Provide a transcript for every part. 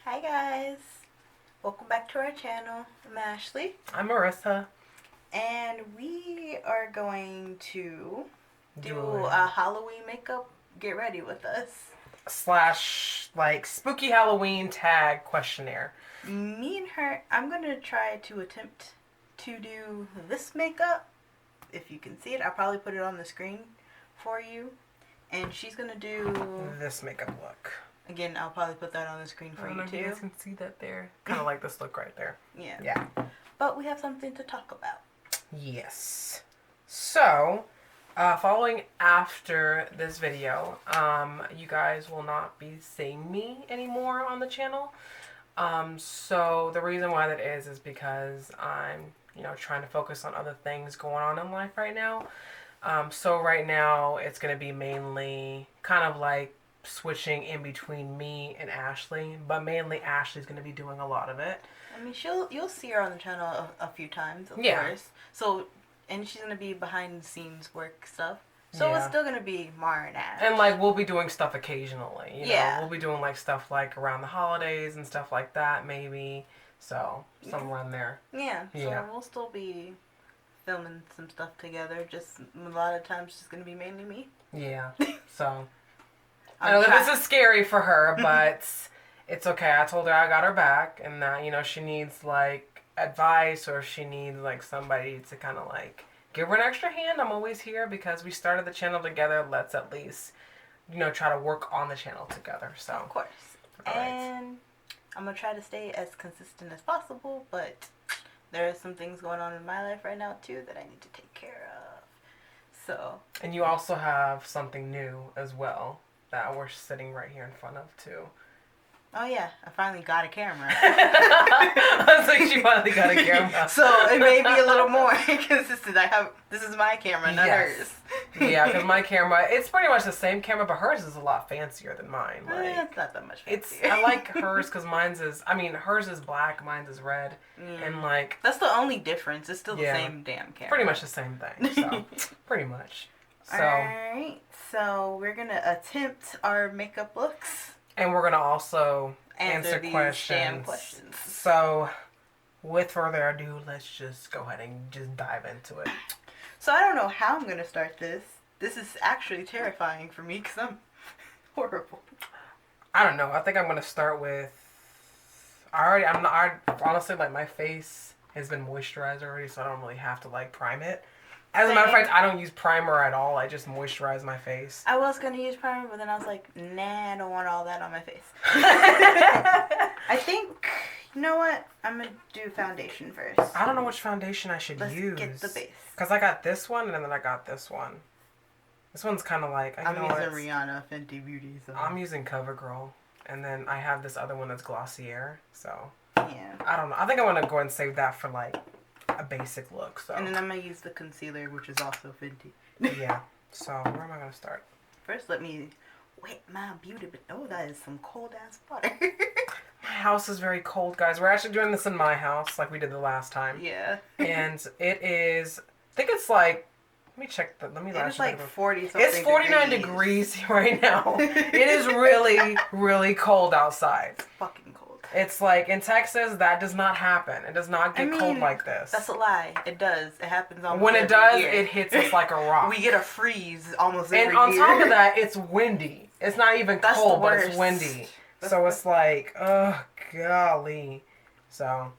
Hi guys, welcome back to our channel. I'm Ashley, I'm Marissa. and we are going to do Doing a Halloween makeup get ready with us. / like spooky Halloween tag questionnaire. Me and her, I'm going to try to attempt to do this makeup. If you can see it, I'll probably put it on the screen for you. And she's going to do This makeup look. Again, I'll probably put that on the screen for I don't you know if you too. guys can see that there. Kind of like this look right there. Yeah. But we have something to talk about. Yes. So, following after this video, you guys will not be seeing me anymore on the channel. So the reason why that is because I'm, trying to focus on other things going on in life right now. So right now it's going to be mainly kind of like switching in between me and Ashley, but mainly Ashley's going to be doing a lot of it. I mean, you'll see her on the channel a few times, of course. So, and she's gonna be behind the scenes work stuff. So it's still gonna be Mar&Ash. And like we'll be doing stuff occasionally. You know, we'll be doing like stuff like around the holidays and stuff like that, maybe. So somewhere in there. Yeah. So we'll still be filming some stuff together. Just a lot of times, it's gonna be mainly me. Yeah. So. I know that this is scary for her, but it's okay. I told her I got her back, and that, she needs, like, advice, or if she needs, like, somebody to kind of, like, give her an extra hand. I'm always here because we started the channel together. Let's at least, try to work on the channel together. So of course. And I'm going to try to stay as consistent as possible, but there are some things going on in my life right now, too, that I need to take care of. So. And you also have something new as well that we're sitting right here in front of, too. Oh, yeah. I finally got a camera. I was like, she finally got a camera. So, it may be a little more consistent. This is my camera, not hers. Yeah, because my camera, it's pretty much the same camera, but hers is a lot fancier than mine. Like, it's not that much fancier. I like hers because hers is black, mine's is red. And, like... That's the only difference. It's still the same damn camera. Pretty much the same thing, so... pretty much. So, alright, so we're going to attempt our makeup looks. And we're going to also answer questions. So, with further ado, let's just go ahead and just dive into it. So, I don't know how I'm going to start this. This is actually terrifying for me because I'm horrible. I don't know. I think I'm going to start with... honestly, like, my face has been moisturized already, so I don't really have to, like, prime it. As a matter of fact, I don't use primer at all. I just moisturize my face. I was going to use primer, but then I was like, nah, I don't want all that on my face. I think, you know what? I'm going to do foundation first. I don't know which foundation I should use. Let's get the base. Because I got this one, and then I got this one. This one's kind of like... I'm using Rihanna Fenty Beauty. So. I'm using CoverGirl. And then I have this other one that's Glossier. So, yeah. I don't know. I think I'm going to go ahead and save that for, like... a basic look. So. And then I'm going to use the concealer, which is also Fenty. Yeah. So, where am I going to start? First, let me wet my beauty. Oh, that is some cold-ass water. My house is very cold, guys. We're actually doing this in my house, like we did the last time. Yeah. And it is... I think it's like... Let me check the... It's like 40-something It's 49 degrees right now. It is really, really cold outside. It's fucking cold. It's like, in Texas, that does not happen. It does not get cold like this. That's a lie. It does. It happens almost when it does, year. It hits us like a rock. We get a freeze almost every year. And on top of that, it's windy. It's not even cold, but it's windy. So it's like, oh, golly. So,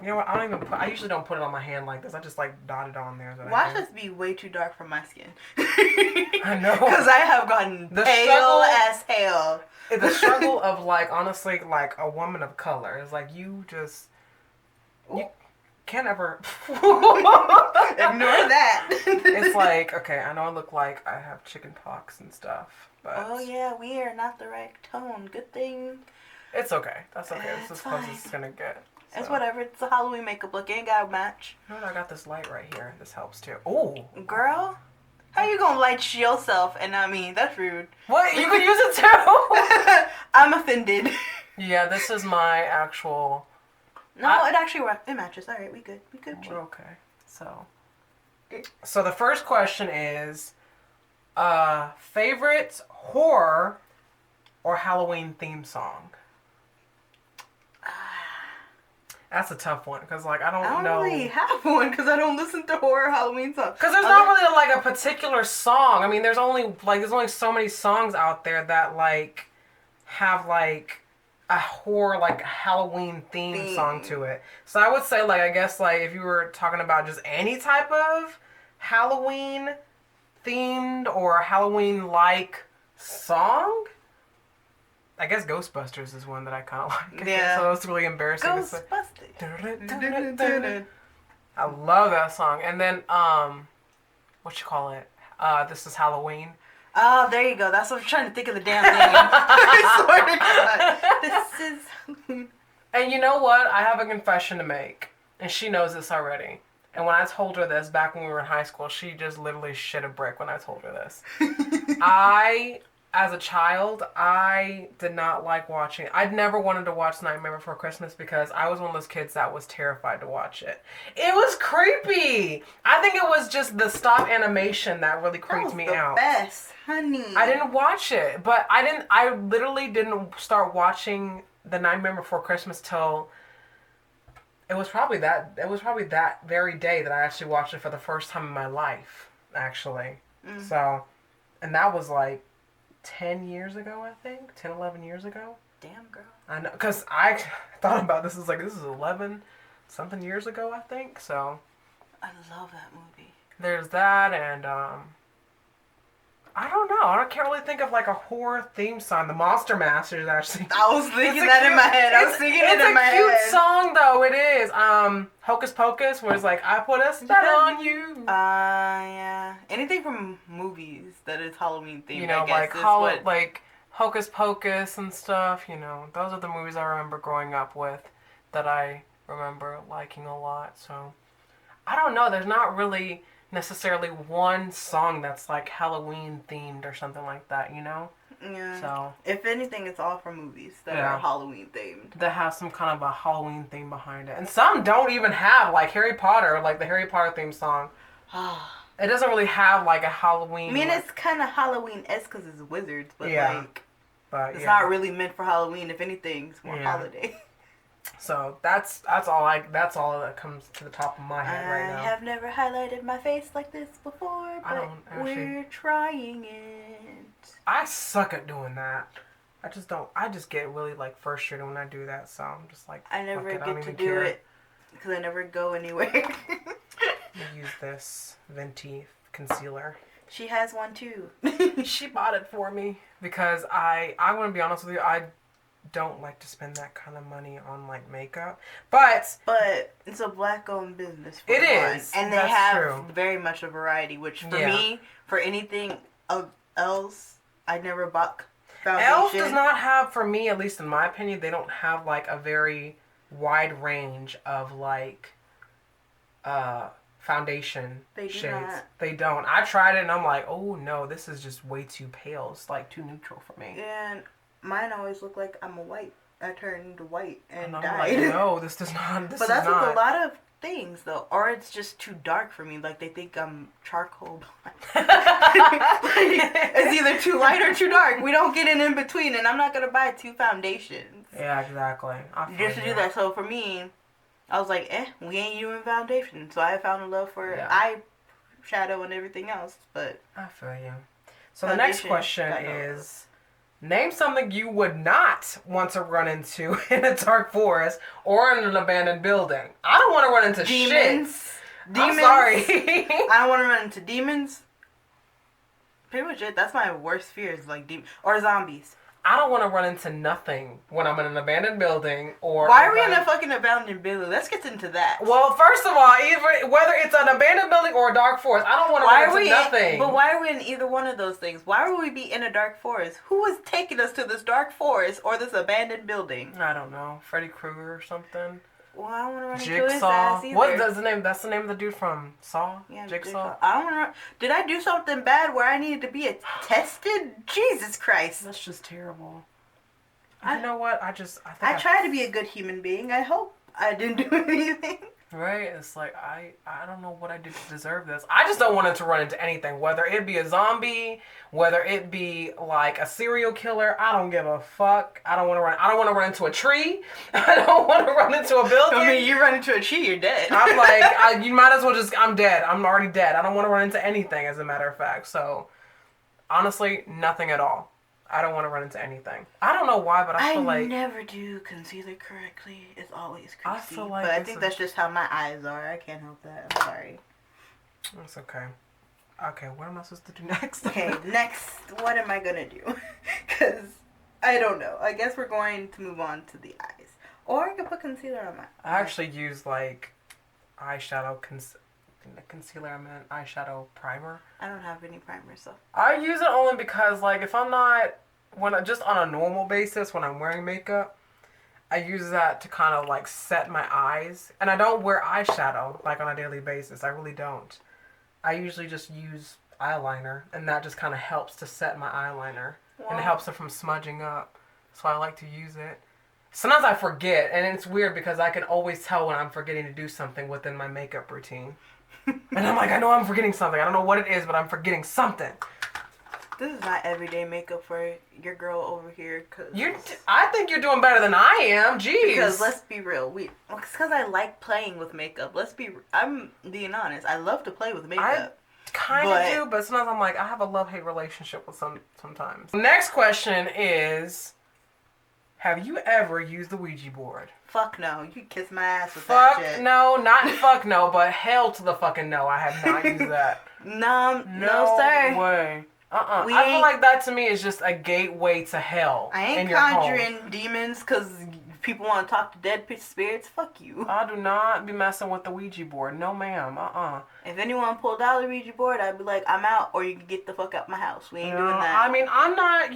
you know what? I usually don't put it on my hand like this. I just, like, dot it on there. Watch this be way too dark for my skin. I know. Because I have gotten pale as hell. The struggle of, like, honestly, like, a woman of color is, like, you can't ever... Ignore that. It's like, okay, I know I look like I have chicken pox and stuff, but... Oh, yeah, we are not the right tone. Good thing. It's okay. That's okay. This is as close as it's gonna get. So. It's whatever. It's a Halloween makeup look. Ain't got a match. You know what? I got this light right here. This helps, too. Oh! Girl? How you gonna light yourself and not me? That's rude. What? You can use it too? I'm offended. Yeah, this is my actual... No, it actually matches. Alright, we good. We good. We're okay. So the first question is, favorite horror or Halloween theme song? That's a tough one because, like, I I don't don't know. really have one because I don't listen to horror Halloween songs. Because there's not really like a particular song. I mean, there's only so many songs out there that like have like a horror like Halloween theme song to it. So I would say like I guess like if you were talking about just any type of Halloween themed or Halloween like song, I guess Ghostbusters is one that I kind of like. Yeah. So it's really embarrassing. Ghostbusters. I love that song. And then what you call it? This is Halloween. Oh, there you go. That's what I'm trying to think of the damn thing. I swear to God. This is. And you know what? I have a confession to make, and she knows this already. And when I told her this back when we were in high school, she just literally shit a brick when I told her this. As a child, I did not like watching. I'd never wanted to watch Nightmare Before Christmas because I was one of those kids that was terrified to watch it. It was creepy. I think it was just the stop animation that really creeped me out. Best, honey. I didn't watch it, but I literally didn't start watching The Nightmare Before Christmas till it was probably that very day that I actually watched it for the first time in my life, actually. So, and that was like 10 years ago, I think. 10, 11 years ago. Damn, girl. I know, because I thought about this. This is 11 something years ago, I think. So, I love that movie. there's that, and I don't know. I can't really think of like a horror theme song. The Monster Masters, actually. I was thinking that in my head. I was thinking it in my head. It's a cute song, though. It is. Hocus Pocus, where it's like, I put a spell on you. Yeah. Anything from movies that is Halloween themed, You know, I guess, like Hocus Pocus and stuff. You know, those are the movies I remember growing up with that I remember liking a lot. So, I don't know. There's not really necessarily one song that's like Halloween themed or something like that, you know? Yeah. So if anything, it's all from movies that are Halloween themed. That have some kind of a Halloween theme behind it. And some don't even have, like Harry Potter, like the Harry Potter theme song. It doesn't really have like a Halloween. I mean, it's kind of Halloween-esque because it's wizards, but it's not really meant for Halloween. If anything, it's more holiday. So that's all that comes to the top of my head right now. I have never highlighted my face like this before, but we're trying it. I suck at doing that. I just get really like frustrated when I do that. So I'm just like, I never get to do it because I never go anywhere. Let me use this Venti concealer. She has one too. She bought it for me because I'm gonna be honest with you. I don't like to spend that kind of money on like makeup, but it's a black-owned business. It is, and they have very much a variety. Which for me, for anything else, I never bought foundation. Elf does not have, for me at least in my opinion, they don't have like a very wide range of like foundation shades. They don't. I tried it and I'm like, oh no, this is just way too pale. It's like too neutral for me. And mine always look like I'm a white. I turned white and I'm died. like, no, this does not. But that's with a lot of things, though. Or it's just too dark for me. Like, they think I'm charcoal blonde. It's either too light or too dark. We don't get an in-between, and I'm not going to buy 2 foundations. Yeah, exactly. Just to do that. So, for me, I was like, we ain't doing foundation. So, I found a love for eyeshadow and everything else. But I feel you. So, the next question is... Name something you would not want to run into in a dark forest or in an abandoned building. I don't want to run into demons. I'm sorry. I don't want to run into demons. Pretty much it. That's my worst fear is like demons or zombies. I don't want to run into nothing when I'm in an abandoned building or... Why are we in a fucking abandoned building? Let's get into that. Well, first of all, whether it's an abandoned building or a dark forest, I don't want to run into nothing. But why are we in either one of those things? Why would we be in a dark forest? Who is taking us to this dark forest or this abandoned building? I don't know. Freddy Krueger or something. Well, I don't want to run Jigsaw. into his ass either. What's the name? That's the name of the dude from Saw? Yeah, Jigsaw. I don't want to run. Did I do something bad where I needed to be tested? Jesus Christ. That's just terrible. You know what? I think I try to be a good human being. I hope I didn't do anything. Right? It's like, I don't know what I did to deserve this. I just don't want it to run into anything. Whether it be a zombie, whether it be like a serial killer, I don't give a fuck. I don't want to run into a tree. I don't want to run into a building. I mean, you run into a tree, you're dead. I'm like, you might as well just, I'm dead. I'm already dead. I don't want to run into anything, as a matter of fact. So, honestly, nothing at all. I don't want to run into anything. I don't know why, but I feel like... I never do concealer correctly. It's always creasy. I feel like but I think that's just how my eyes are. I can't help that. I'm sorry. It's okay. Okay, what am I supposed to do next? Okay, next, what am I going to do? Because I don't know. I guess we're going to move on to the eyes. Or I could put concealer on my eyes. I actually use, like, eyeshadow concealer, I meant eyeshadow primer. I don't have any primer, so. I use it only because, like, if I'm not, just on a normal basis, when I'm wearing makeup, I use that to kind of, like, set my eyes. And I don't wear eyeshadow, like, on a daily basis. I really don't. I usually just use eyeliner, and that just kind of helps to set my eyeliner. Wow. And it helps it from smudging up. So I like to use it. Sometimes I forget, and it's weird because I can always tell when I'm forgetting to do something within my makeup routine. And I'm like, I know I'm forgetting something. I don't know what it is, but I'm forgetting something. This is not everyday makeup for your girl over here. I think you're doing better than I am. Jeez. Because let's be real. It's because I like playing with makeup. I'm being honest. I love to play with makeup. I kind of do, but sometimes I'm like, I have a love-hate relationship with sometimes. Next question is, have you ever used the Ouija board? Fuck no. You can kiss my ass with that shit. Fuck no. Not fuck no, but hell to the fucking no. I have not used that. No, sir. No way. I feel like that to me is just a gateway to hell. I ain't conjuring demons because people want to talk to dead spirits. Fuck you. I do not be messing with the Ouija board. No, ma'am. If anyone pulled out the Ouija board, I'd be like, I'm out, or you can get the fuck out my house. We ain't doing that. I mean, I'm not,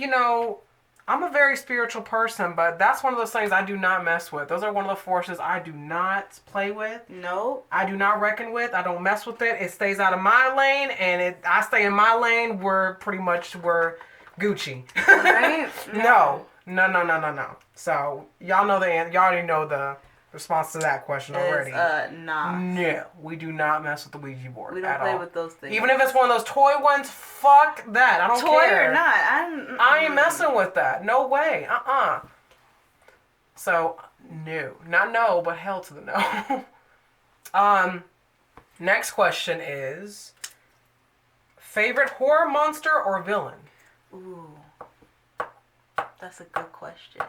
I'm a very spiritual person, but that's one of those things I do not mess with. Those are one of the forces I do not play with. No. I do not reckon with. I don't mess with it. It stays out of my lane, and I stay in my lane. We're Gucci. Right? No. So, y'all know the answer. Y'all already know the response to that question already. Nah. No, we do not mess with the Ouija board. We don't play with those things. Even if it's one of those toy ones, fuck that. I don't care. Toy or not, I ain't messing with that. No way. So, no. Not no, but hell to the no. Next question is, favorite horror monster or villain? Ooh. That's a good question.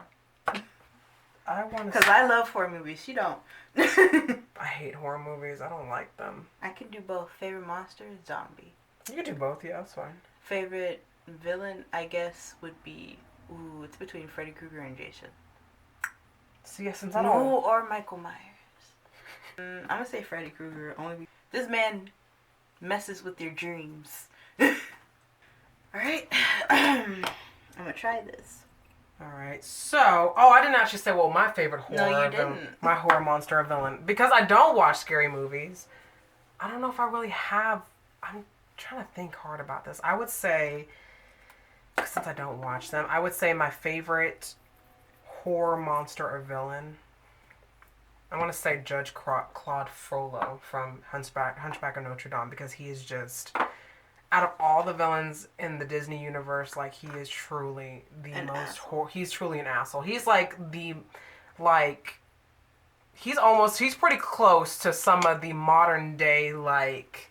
Because I love horror movies. You don't. I hate horror movies. I don't like them. I can do both. Favorite monster, zombie. You can do both. Yeah, that's fine. Favorite villain, I guess, would be... Ooh, it's between Freddy Krueger and Jason. See, since I don't... or Michael Myers. I'm going to say Freddy Krueger. This man messes with your dreams. Alright. I'm going to try this. Alright, so... Oh, I didn't actually say, my favorite horror... No, you didn't. My horror monster or villain. Because I don't watch scary movies, I don't know if I really have... I'm trying to think hard about this. I would say... Since I don't watch them, I would say my favorite horror monster or villain... I want to say Judge Claude Frollo from Hunchback of Notre Dame, because he is just... Out of all the villains in the Disney universe, like, he is truly he's truly an asshole. He's he's pretty close to some of the modern day, like,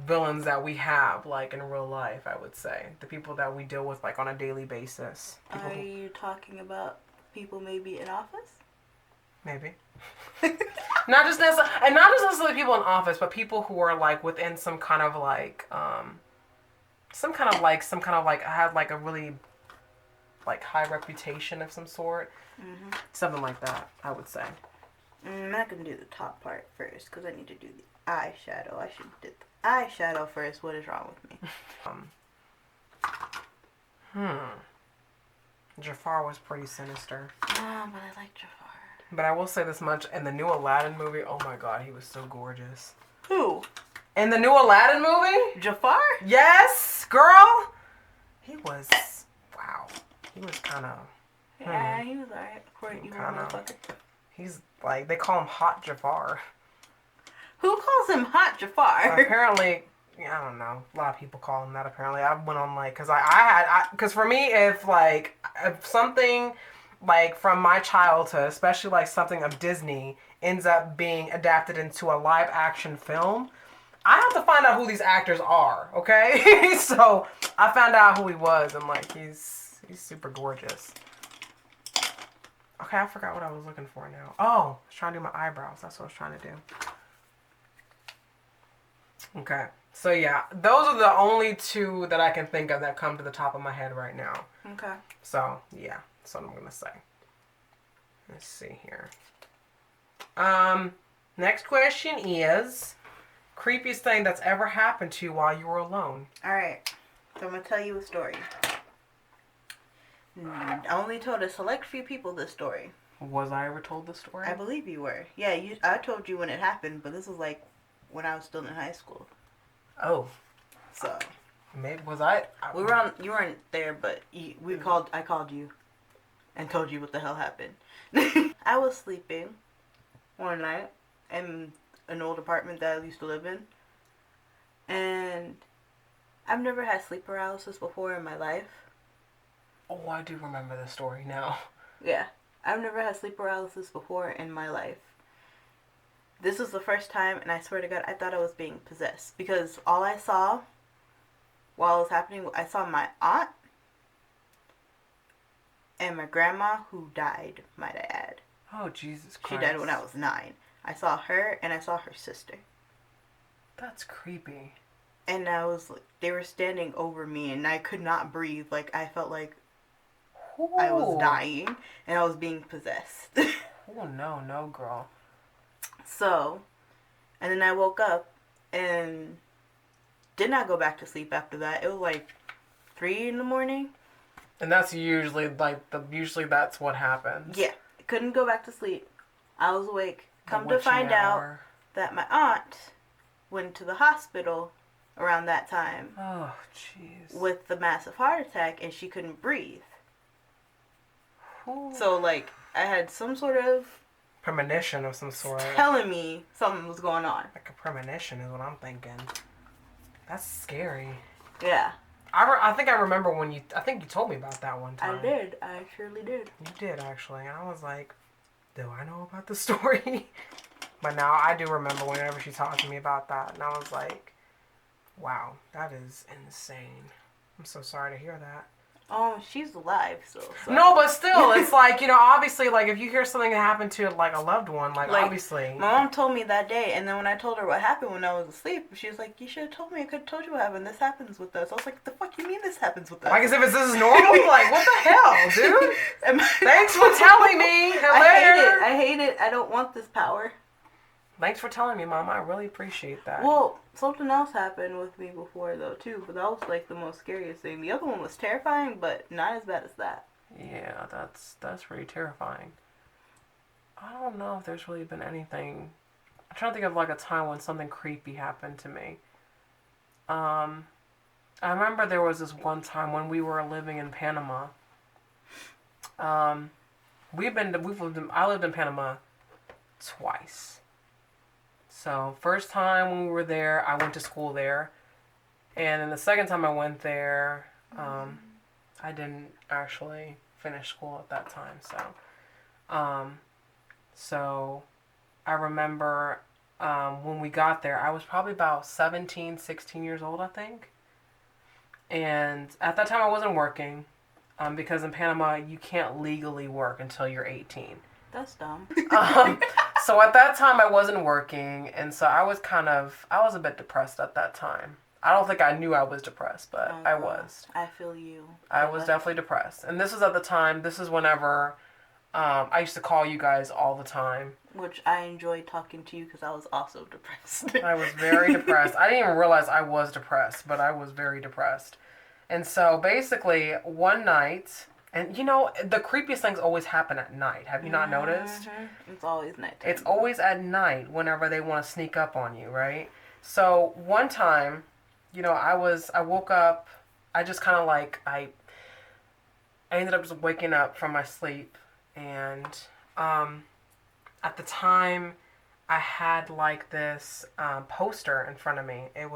villains that we have, like, in real life, I would say. The people that we deal with, like, on a daily basis. Are you talking about people maybe in office? Maybe. Not just necessarily people in office, but people who are, like, within some kind of have, like, a really, like, high reputation of some sort. Mm-hmm. Something like that, I would say. I'm not going to do the top part first, because I need to do the eyeshadow. I should do the eyeshadow first. What is wrong with me? Jafar was pretty sinister. Oh, but I like Jafar. But I will say this much, in the new Aladdin movie, oh my god, he was so gorgeous. Who? In the new Aladdin movie? Jafar? Yes, girl! He was, wow. He was kind of... Yeah, he was alright. For an evil motherfucker. He's like, they call him Hot Jafar. Who calls him Hot Jafar? Apparently, I don't know. A lot of people call him that. Apparently, I went on like, because for me, if something like from my childhood, especially like something of Disney, ends up being adapted into a live action film, I have to find out who these actors are. Okay, so I found out who he was, and like he's super gorgeous. Okay, I forgot what I was looking for now. Oh, I was trying to do my eyebrows. That's what I was trying to do. Okay. So yeah, those are the only two that I can think of that come to the top of my head right now. Okay. So yeah, that's what I'm gonna say. Let's see here. Next question is creepiest thing that's ever happened to you while you were alone. All right. So I'm gonna tell you a story. I only told a select few people this story. Was I ever told this story? I believe you were. Yeah, I told you when it happened, but this was like when I was still in high school. Oh. So. Maybe was I? You weren't there, but I called you, and told you what the hell happened. I was sleeping one night in an old apartment that I used to live in, and I've never had sleep paralysis before in my life. Oh, I do remember the story now. Yeah, I've never had sleep paralysis before in my life. This was the first time, and I swear to God, I thought I was being possessed. Because all I saw while it was happening, I saw my aunt and my grandma, who died, might I add. Oh, Jesus Christ. She died when I was 9. I saw her, and I saw her sister. That's creepy. And I was like, they were standing over me, and I could not breathe. Like, I felt like I was dying, and I was being possessed. Oh, no, girl. So, and then I woke up and did not go back to sleep after that. It was like 3 in the morning. And that's usually usually that's what happens. Yeah. Couldn't go back to sleep. I was awake. Come to find out that my aunt went to the hospital around that time. Oh, jeez. With the massive heart attack, and she couldn't breathe. Ooh. So, like, I had some sort of premonition of some sort. Telling me something was going on. Like a premonition is what I'm thinking. That's scary. Yeah. I think I remember when I think you told me about that one time. I did. I surely did. You did, actually. And I was like, do I know about the story? But now I do remember whenever she talked to me about that. And I was like, wow, that is insane. I'm so sorry to hear that. Oh, she's alive, so. No, but still, it's like, obviously, like, if you hear something happen to, like, a loved one, like obviously. My mom told me that day, and then when I told her what happened when I was asleep, she was like, you should have told me. I could have told you what happened. This happens with us. I was like, the fuck you mean this happens with us? Like, as if this is normal? Like, what the hell, dude? Thanks for telling me. I hate it. I don't want this power. Thanks for telling me, Mom. I really appreciate that. Well, something else happened with me before, though, too. But that was, like, the most scariest thing. The other one was terrifying, but not as bad as that. Yeah, that's pretty terrifying. I don't know if there's really been anything. I'm trying to think of, like, a time when something creepy happened to me. I remember there was this one time when we were living in Panama. I lived in Panama twice. So, first time when we were there, I went to school there. And then the second time I went there, I didn't actually finish school at that time. So I remember when we got there, I was probably about 17, 16 years old, I think. And at that time I wasn't working because in Panama you can't legally work until you're 18. That's dumb. So at that time I wasn't working, and so I was a bit depressed at that time. I don't think I knew I was depressed, but I was. I feel you. I was definitely depressed. And this was at the time, this is whenever I used to call you guys all the time. Which I enjoyed talking to you because I was also depressed. I was very depressed. I didn't even realize I was depressed, but I was very depressed. And so basically one night, and the creepiest things always happen at night. Have you not noticed? Mm-hmm. It's always night. It's always at night whenever they want to sneak up on you, right? So one time, I woke up, I just kind of I ended up just waking up from my sleep, and at the time, I had like this poster in front of me. I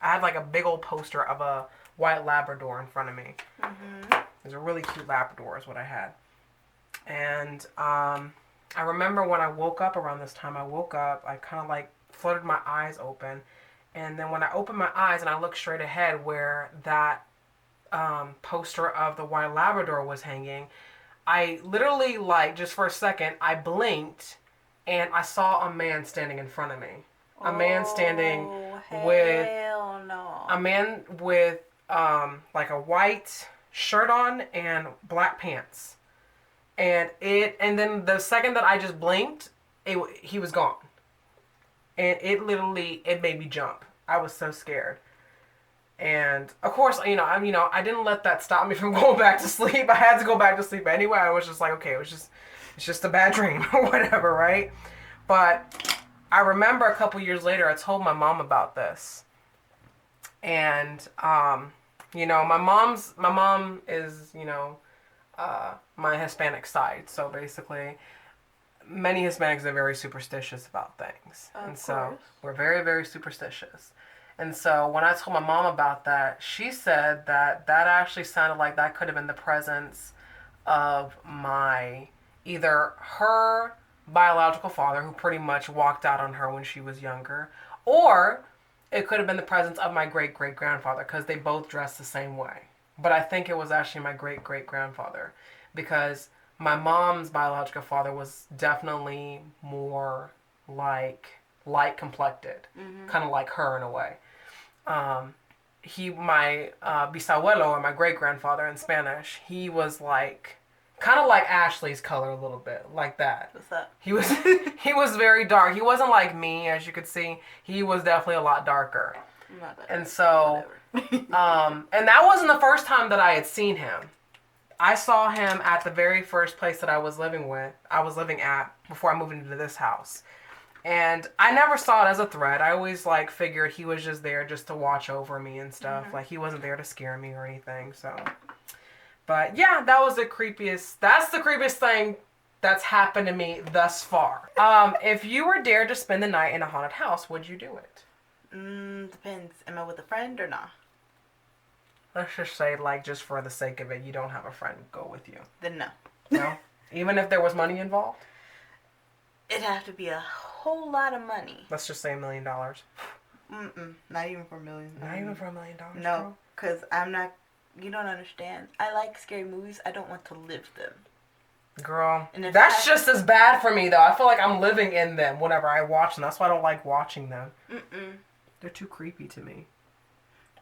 had like a big old poster of a white Labrador in front of me. Mm-hmm. It was a really cute Labrador is what I had. And I remember when I woke up around this time, I kind of like fluttered my eyes open. And then when I opened my eyes and I looked straight ahead where that poster of the white Labrador was hanging, I literally, like, just for a second, I blinked and I saw a man standing in front of me. A man standing with... no. A man with, like, a white shirt on and black pants. And then the second that I just blinked, he was gone. And it made me jump. I was so scared. And of course, I didn't let that stop me from going back to sleep. I had to go back to sleep anyway. I was just like, okay, it's just a bad dream or whatever, right? But I remember a couple years later, I told my mom about this. And, my mom is, my Hispanic side. So basically, many Hispanics are very superstitious about things. So we're very, very superstitious. And so when I told my mom about that, she said that actually sounded like that could have been the presence of either her biological father, who pretty much walked out on her when she was younger, or it could have been the presence of my great-great-grandfather, because they both dressed the same way. But I think it was actually my great-great-grandfather, because my mom's biological father was definitely more like light complected, kind of like her in a way. My bisabuelo, or my great grandfather in Spanish, he was like kind of like Ashley's color a little bit, like that. What's that? He was very dark. He wasn't like me, as you could see. He was definitely a lot darker. And so, and that wasn't the first time that I had seen him. I saw him at the very first place that I was living at before I moved into this house. And I never saw it as a threat. I always figured he was just there just to watch over me and stuff. Mm-hmm. Like he wasn't there to scare me or anything. So, but yeah, that's the creepiest thing that's happened to me thus far. If you were dared to spend the night in a haunted house, would you do it? Depends. Am I with a friend or not? Let's just say, just for the sake of it, you don't have a friend go with you. Then no. No? Even if there was money involved? It'd have to be a whole lot of money. Let's just say $1 million. Not even for $1 million. Not even for $1 million. No, because I'm not. You don't understand. I like scary movies. I don't want to live them. Girl, that's just as bad for me though. I feel like I'm living in them whenever I watch them. That's why I don't like watching them. They're too creepy to me.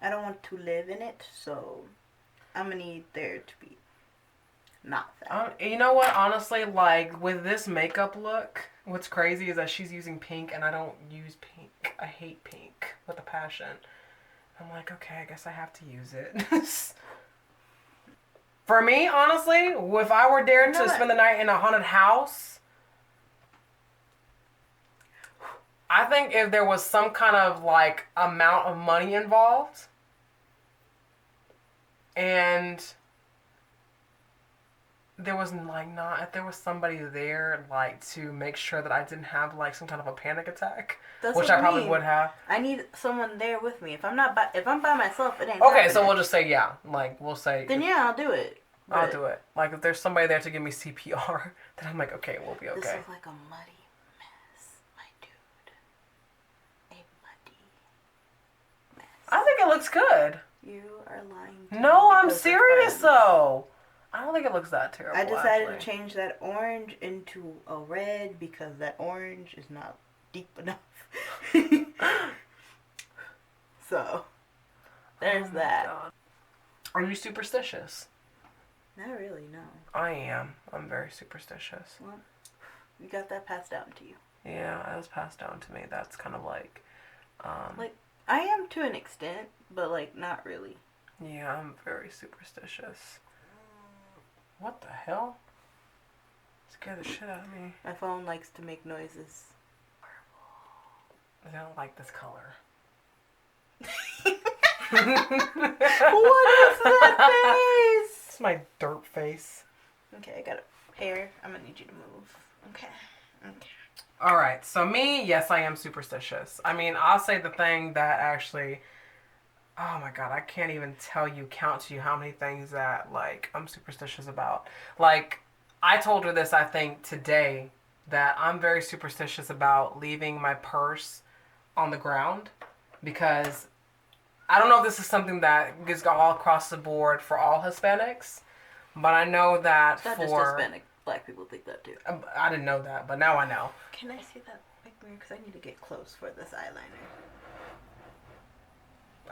I don't want to live in it, so I'm gonna need there to be not that. You know what? Honestly, with this makeup look, what's crazy is that she's using pink, and I don't use pink. I hate pink with a passion. I'm like, okay, I guess I have to use it. For me, honestly, if I were dared to spend the night in a haunted house, I think if there was some kind of amount of money involved, and there was if there was somebody there to make sure that I didn't have some kind of a panic attack, which I probably would have. I need someone there with me. If I'm by myself, it ain't. Okay, happening. so we'll just say yeah. We'll say. Then yeah, I'll do it. I'll do it. If there's somebody there to give me CPR, then I'm okay, we'll be okay. This is like a muddy mess, my dude. A muddy mess. I think it looks good. You are lying. No, I'm serious though. I don't think it looks that terrible. I decided to change that orange into a red because that orange is not deep enough. So, there's that. God. Are you superstitious? Not really, no. I am. I'm very superstitious. Well, you got that passed down to you. Yeah, it was passed down to me. That's kind of I am to an extent, but not really. Yeah, I'm very superstitious. What the hell? Scared the shit out of me. My phone likes to make noises. I don't like this color. What is that face? It's my dirt face. Okay, I got a hair. I'm gonna need you to move. Okay. All right. So me, yes, I am superstitious. I mean, I'll say the thing that actually, oh my God, I can't even count to you how many things that, like, I'm superstitious about. Like, I told her this, I think, today, that I'm very superstitious about leaving my purse on the ground because I don't know if this is something that is all across the board for all Hispanics, but I know that it's not just Hispanic. Black people think that too. I didn't know that, but now I know. Can I see that big mirror? Because I need to get close for this eyeliner.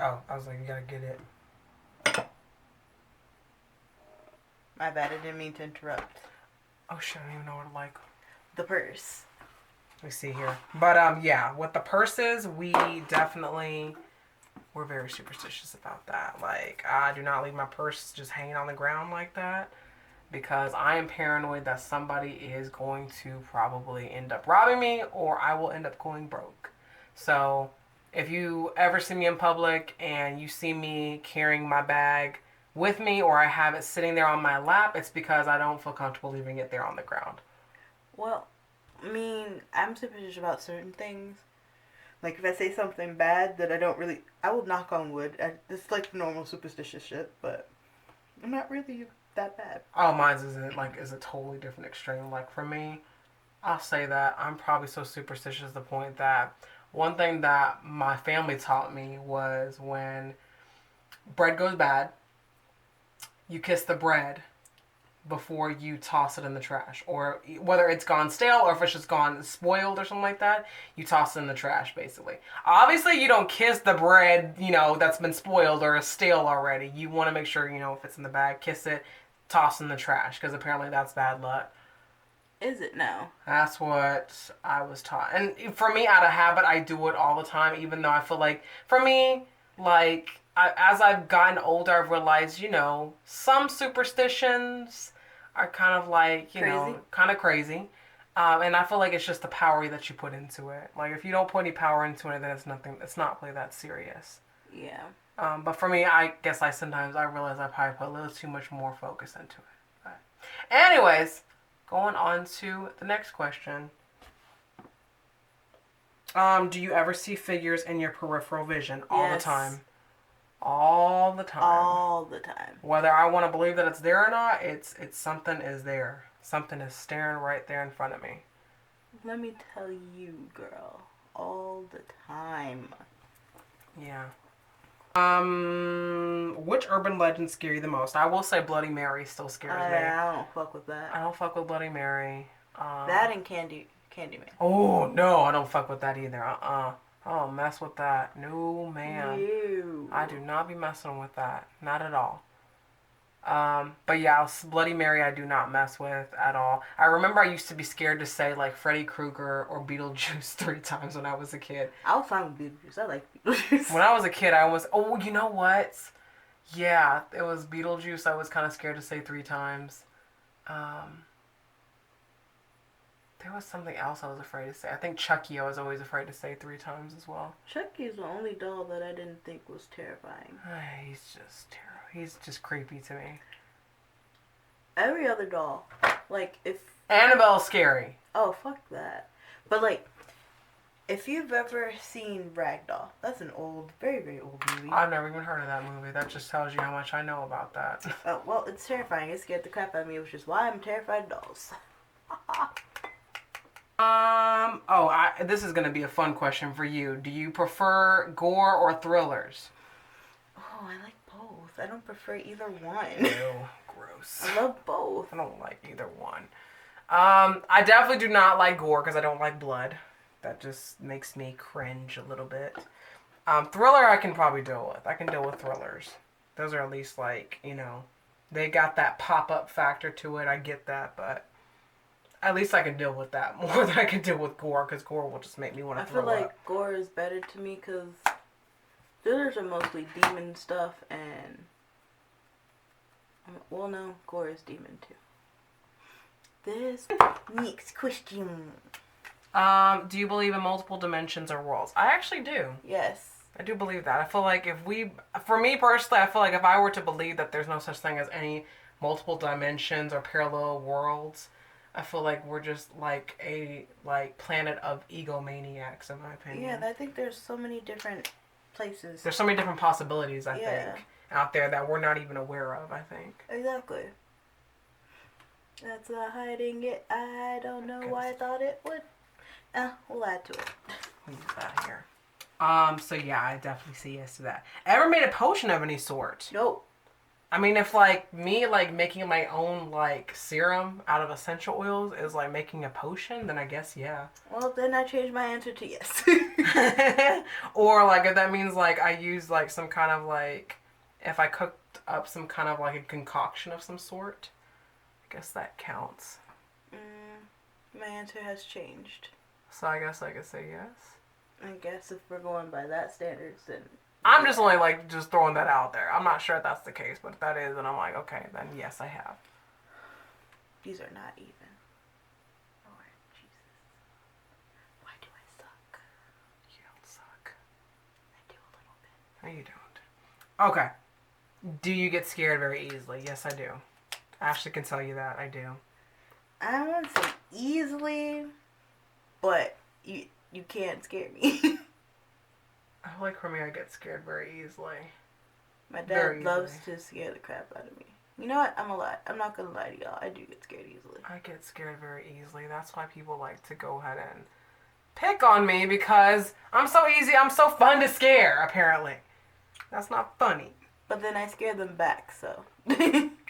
Oh, I was like, you gotta get it. My bad, I didn't mean to interrupt. Oh shit, I don't even know what to like. The purse. Let me see here. But yeah, with the purses, we're very superstitious about that. Like, I do not leave my purse just hanging on the ground like that because I am paranoid that somebody is going to probably end up robbing me or I will end up going broke. So if you ever see me in public and you see me carrying my bag with me or I have it sitting there on my lap, it's because I don't feel comfortable leaving it there on the ground. Well, I mean, I'm superstitious about certain things. Like, if I say something bad that I will knock on wood. It's like normal superstitious shit, but I'm not really that bad. Oh, mine's is a totally different extreme. Like, for me, I'll say that I'm probably so superstitious to the point that one thing that my family taught me was when bread goes bad, you kiss the bread before you toss it in the trash. Or whether it's gone stale or if it's just gone spoiled or something like that, you toss it in the trash, basically. Obviously, you don't kiss the bread, that's been spoiled or is stale already. You want to make sure, if it's in the bag, kiss it, toss it in the trash, because apparently that's bad luck. Is it now? That's what I was taught. And for me, out of habit, I do it all the time, even though I feel like, for me, like, as I've gotten older, I've realized, some superstitions are kind of like, kind of crazy. And I feel like it's just the power that you put into it. Like, if you don't put any power into it, then it's not really that serious. Yeah. But for me, I guess sometimes I realize I probably put a little too much more focus into it. But anyways, going on to the next question. Do you ever see figures in your peripheral vision all the time? All the time. All the time. Whether I want to believe that it's there or not, it's something is there. Something is staring right there in front of me. Let me tell you, girl. All the time. Yeah. Which urban legend scare you the most? I will say Bloody Mary still scares me. I don't fuck with that. I don't fuck with Bloody Mary. That and Candyman. Oh, no, I don't fuck with that either. I don't mess with that. No, man. Ew. I do not be messing with that. Not at all. But yeah, Bloody Mary I do not mess with at all. I remember I used to be scared to say like Freddy Krueger or Beetlejuice 3 times when I was a kid. I was fine with Beetlejuice. I like Beetlejuice. When I was a kid, you know what? Yeah, it was Beetlejuice I was kind of scared to say 3 times. There was something else I was afraid to say. I think Chucky I was always afraid to say 3 times as well. Chucky is the only doll that I didn't think was terrifying. He's just terrible. He's just creepy to me. Every other doll, like if... Annabelle's scary. Oh, fuck that. But like, if you've ever seen Ragdoll, that's an old, very, very old movie. I've never even heard of that movie. That just tells you how much I know about that. Well, it's terrifying. It scared the crap out of me, which is why I'm terrified of dolls. This is going to be a fun question for you. Do you prefer gore or thrillers? Oh, I like both. I don't prefer either one. Ew, gross. I love both. I don't like either one. I definitely do not like gore because I don't like blood. That just makes me cringe a little bit. Thriller I can probably deal with. I can deal with thrillers. Those are at least like, they got that pop-up factor to it. I get that, but at least I can deal with that more than I can deal with gore, because gore will just make me want to throw up. I feel like gore is better to me because thrillers are mostly demon stuff, and well, no, gore is demon too. This next question. Do you believe in multiple dimensions or worlds? I actually do. Yes. I do believe that. I feel like for me personally, I feel like if I were to believe that there's no such thing as any multiple dimensions or parallel worlds, I feel like we're just like a planet of egomaniacs, in my opinion. Yeah, I think there's so many different places. There's so many different possibilities, I think, out there that we're not even aware of, I think. Exactly. That's not hiding it. I don't know why I thought it would. We'll add to it. We'll use that here. So yeah, I definitely say yes to that. Ever made a potion of any sort? Nope. I mean, if like me like making my own like serum out of essential oils is like making a potion, then I guess yeah. Well, then I changed my answer to yes. Or like if that means like I use like some kind of like, if I cooked up some kind of like a concoction of some sort, I guess that counts. My answer has changed. So I guess I could say yes. I guess if we're going by that standards, then... I'm just only like just throwing that out there. I'm not sure if that's the case, but if that is, then I'm like, okay, then yes, I have. These are not even. Lord Jesus. Why do I suck? You don't suck. I do a little bit. No, you don't. Okay. Do you get scared very easily? Yes, I do. Ashley can tell you that. I do. I wouldn't say easily, but you can't scare me. I feel like for me, I get scared very easily. My dad loves to scare the crap out of me. You know what? I'm not gonna lie to y'all. I do get scared easily. I get scared very easily. That's why people like to go ahead and pick on me, because I'm so easy. I'm so fun to scare, apparently. That's not funny. But then I scare them back, so.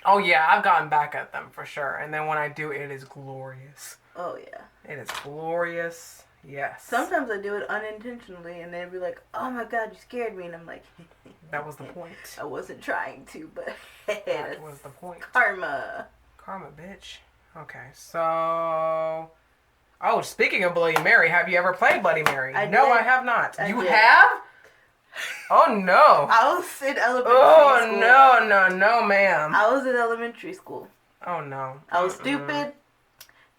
Oh, yeah. I've gotten back at them for sure. And then when I do, it is glorious. Oh, yeah. It is glorious. Yes. Sometimes I do it unintentionally, and they'd be like, "Oh my God, you scared me," and I'm like, that was the point. I wasn't trying to, but that was the point. Karma. Karma, bitch. Okay, so... Oh, speaking of Bloody Mary, have you ever played Bloody Mary? No, I have not. You have? Oh, no. I was in elementary school. Oh, no, ma'am. I was in elementary school. Oh, no. I was stupid,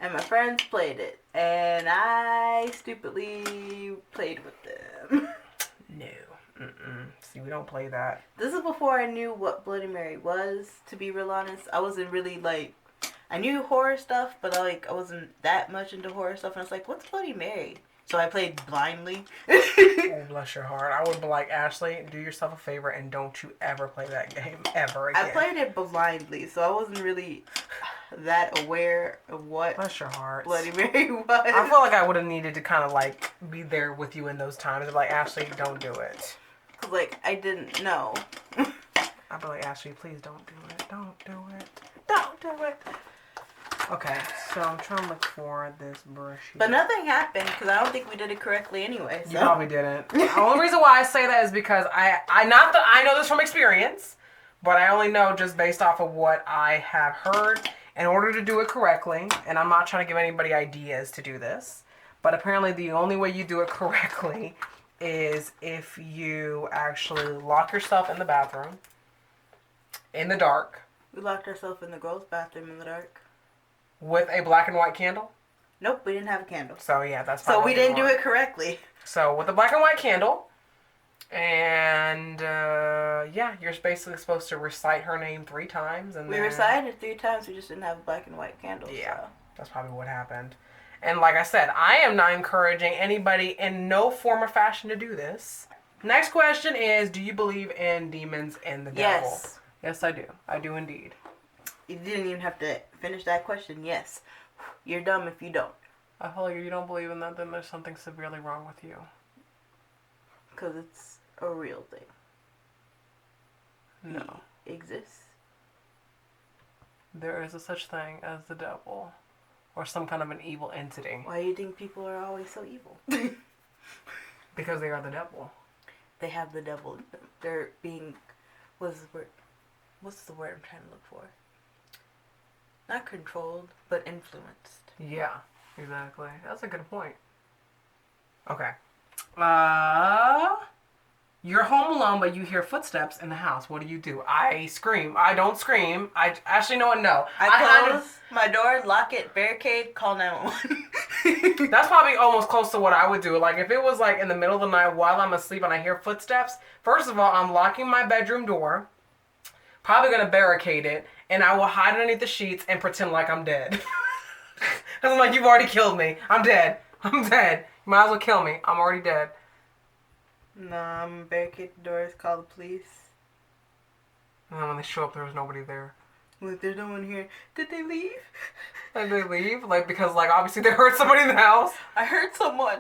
and my friends played it. And I stupidly played with them. No. See, we don't play that. This is before I knew what Bloody Mary was, to be real honest. I wasn't really, like... I knew horror stuff, but, like, I wasn't that much into horror stuff. And I was like, what's Bloody Mary? So I played blindly. Oh, bless your heart. I would be like, Ashley, do yourself a favor and don't you ever play that game ever again. I played it blindly, so I wasn't really that aware of what bless your heart. Bloody Mary was. I feel like I would have needed to kind of like be there with you in those times. Like, Ashley, don't do it. Cause like I didn't know. I'd be like, Ashley, please don't do it. Don't do it. Don't do it. Okay, so I'm trying to look for this brush here. But nothing happened because I don't think we did it correctly anyway. So. You probably didn't. The only reason why I say that is because I know this from experience, but I only know just based off of what I have heard. In order to do it correctly, and I'm not trying to give anybody ideas to do this, but apparently the only way you do it correctly is if you actually lock yourself in the bathroom in the dark. We locked ourselves in the girls' bathroom in the dark. With a black and white candle? Nope, we didn't have a candle. So yeah, that's so we didn't do it correctly. So with a black and white candle, and yeah, you're basically supposed to recite her name 3 times, and we recited 3 times. We just didn't have a black and white candle. Yeah, so. That's probably what happened. And like I said, I am not encouraging anybody in no form or fashion to do this. Next question is, do you believe in demons and the devil? Yes. Yes, I do. I do indeed. You didn't even have to finish that question. Yes. You're dumb if you don't. I feel like if you don't believe in that, then there's something severely wrong with you. Because it's a real thing. No. It exists. There is a such thing as the devil. Or some kind of an evil entity. Why do you think people are always so evil? Because they are the devil. They have the devil in them. They're being... What's the word I'm trying to look for? Not controlled, but influenced. Yeah, exactly. That's a good point. Okay. You're home alone, but you hear footsteps in the house. What do? I scream. I don't scream. I actually know what? No. I close my door, lock it, barricade, call 911. That's probably almost close to what I would do. Like, if it was, like, in the middle of the night while I'm asleep and I hear footsteps, first of all, I'm locking my bedroom door, probably going to barricade it, and I will hide underneath the sheets and pretend like I'm dead. I'm like, you've already killed me. I'm dead. I'm dead. You might as well kill me. I'm already dead. Nah, I'm gonna barricade the doors, call the police. And then when they show up, there was nobody there. Look, there's no one here. Did they leave? Like, they leave? Like, because, like, obviously they hurt somebody in the house. I heard someone.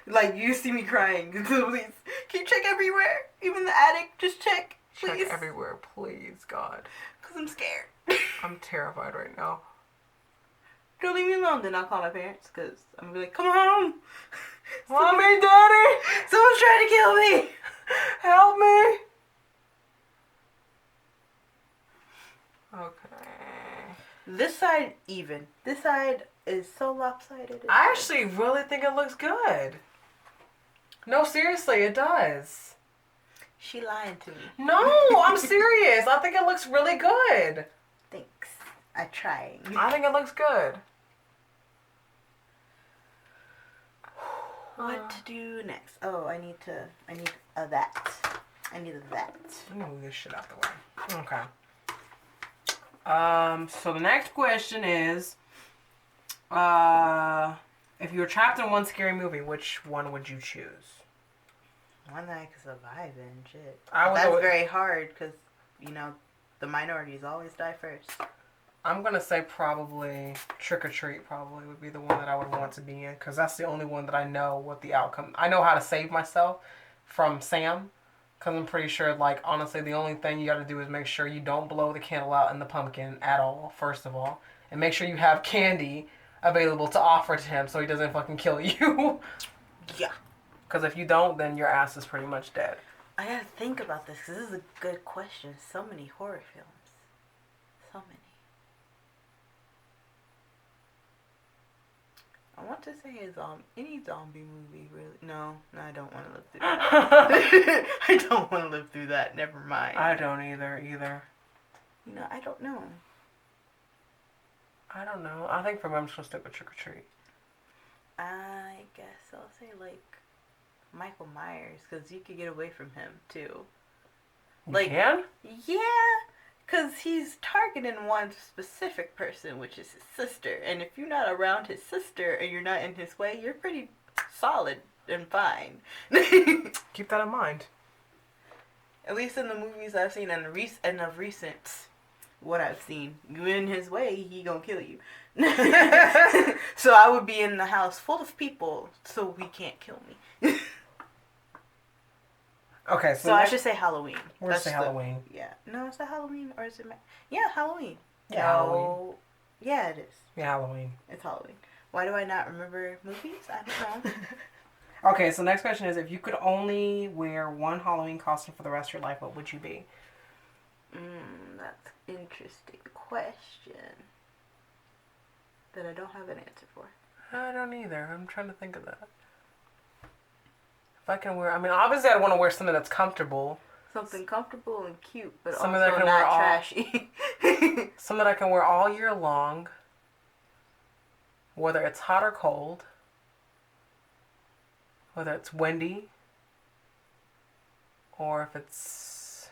Like, you see me crying. Please. Can you check everywhere? Even the attic? Just check. Please. Check everywhere, please, God. Because I'm scared. I'm terrified right now. Don't leave me alone. Then I'll call my parents. Because I'm going to be like, come home. Mommy, Daddy! Someone's trying to kill me. Help me! Okay. This side, even. This side is so lopsided. I actually really think it looks good. No, seriously, it does. She lying to me. No, I'm serious. I think it looks really good. Thanks. I tried. I think it looks good. What to do next? Oh, I need a that. I need a that. Let me move this shit out the way. Okay. So the next question is, if you were trapped in one scary movie, which one would you choose? One that I could survive in, shit. That's very hard because, the minorities always die first. I'm going to say probably Trick or Treat probably would be the one that I would want to be in because that's the only one that I know what the outcome. I know how to save myself from Sam because I'm pretty sure, like, honestly, the only thing you got to do is make sure you don't blow the candle out in the pumpkin at all, first of all. And make sure you have candy available to offer to him so he doesn't fucking kill you. Yeah. Because if you don't, then your ass is pretty much dead. I gotta think about this because this is a good question. So many horror films. So many. I want to say any zombie movie, really. No, I don't want to live through that. I don't want to live through that. Never mind. I don't either. I don't know. I don't know. I think for me, I'm just going to stick with Trick or Treat. I guess I'll say, like, Michael Myers, because you could get away from him, too. You can? Yeah, because he's targeting one specific person, which is his sister. And if you're not around his sister and you're not in his way, you're pretty solid and fine. Keep that in mind. At least in the movies I've seen and of recent, what I've seen, you in his way, he gonna kill you. So I would be in the house full of people, so he can't kill me. Okay, so I should say Halloween. We're gonna say Halloween. Yeah. No, is that Halloween or is it? Yeah, Halloween. Yeah, Halloween. Yeah, it is. Yeah, Halloween. It's Halloween. Why do I not remember movies? I don't know. Okay, so next question is, if you could only wear one Halloween costume for the rest of your life, what would you be? That's an interesting question that I don't have an answer for. I don't either. I'm trying to think of that. If I can wear, obviously I'd want to wear something that's comfortable. Something comfortable and cute, but something also not trashy. Something that I can wear all year long, whether it's hot or cold, whether it's windy, or if it's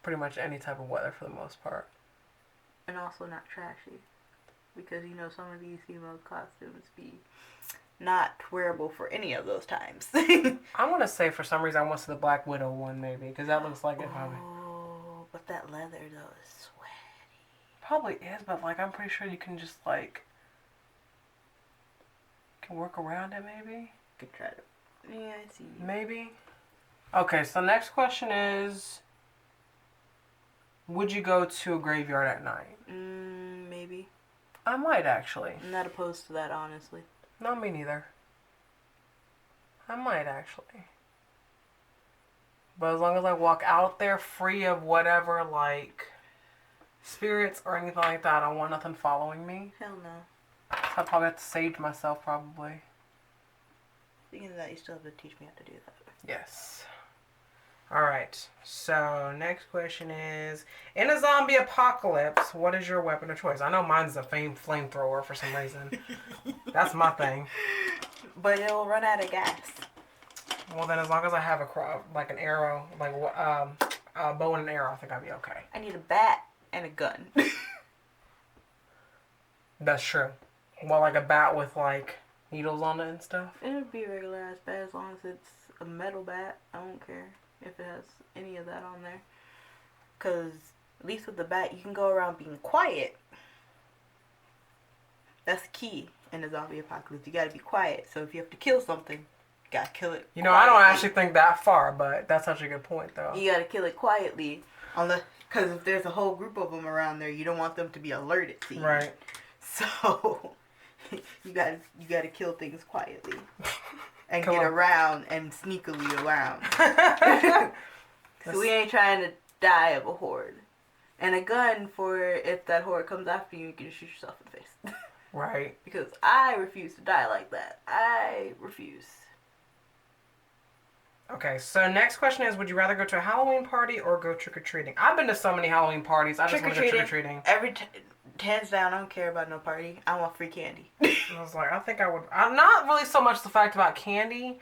pretty much any type of weather for the most part. And also not trashy. Because, some of these female costumes be not wearable for any of those times. I want to say, for some reason, I want to see the Black Widow one, maybe. Because that looks like it probably. Oh, but that leather, though, is sweaty. Probably is, but, I'm pretty sure you can just, can work around it, maybe? Could try to. Yeah, I see. Maybe. Okay, so the next question is, would you go to a graveyard at night? Maybe. I might, actually. I'm not opposed to that, honestly. No, me neither. I might, actually. But as long as I walk out there free of whatever, spirits or anything like that, I don't want nothing following me. Hell no. So I probably have to save myself, probably. Speaking of that, you still have to teach me how to do that. Yes. Alright, so next question is, in a zombie apocalypse, what is your weapon of choice? I know mine's a flamethrower for some reason. That's my thing. But it'll run out of gas. Well, then as long as I have an arrow, a bow and an arrow, I think I'd be okay. I need a bat and a gun. That's true. Well, like a bat with like needles on it and stuff. It would be a regular ass bat as long as it's a metal bat. I don't care if it has any of that on there. Because at least with the bat, you can go around being quiet. That's key in a zombie apocalypse. You gotta be quiet. So if you have to kill something, you gotta kill it You know, quietly. I don't actually think that far, but that's such a good point, though. You gotta kill it quietly. Because if there's a whole group of them around there, you don't want them to be alerted to you. Right. So you gotta kill things quietly. And Come get on. around and sneakily around. So we ain't trying to die of a horde. And a gun for if that horde comes after you, you can shoot yourself in the face. Right. Because I refuse to die like that. I refuse. Okay, so next question is, would you rather go to a Halloween party or go trick-or-treating? I've been to so many Halloween parties. I just want to go trick-or-treating. Hands down, I don't care about no party. I want free candy. I was like, I think I would. I'm not really so much the fact about candy,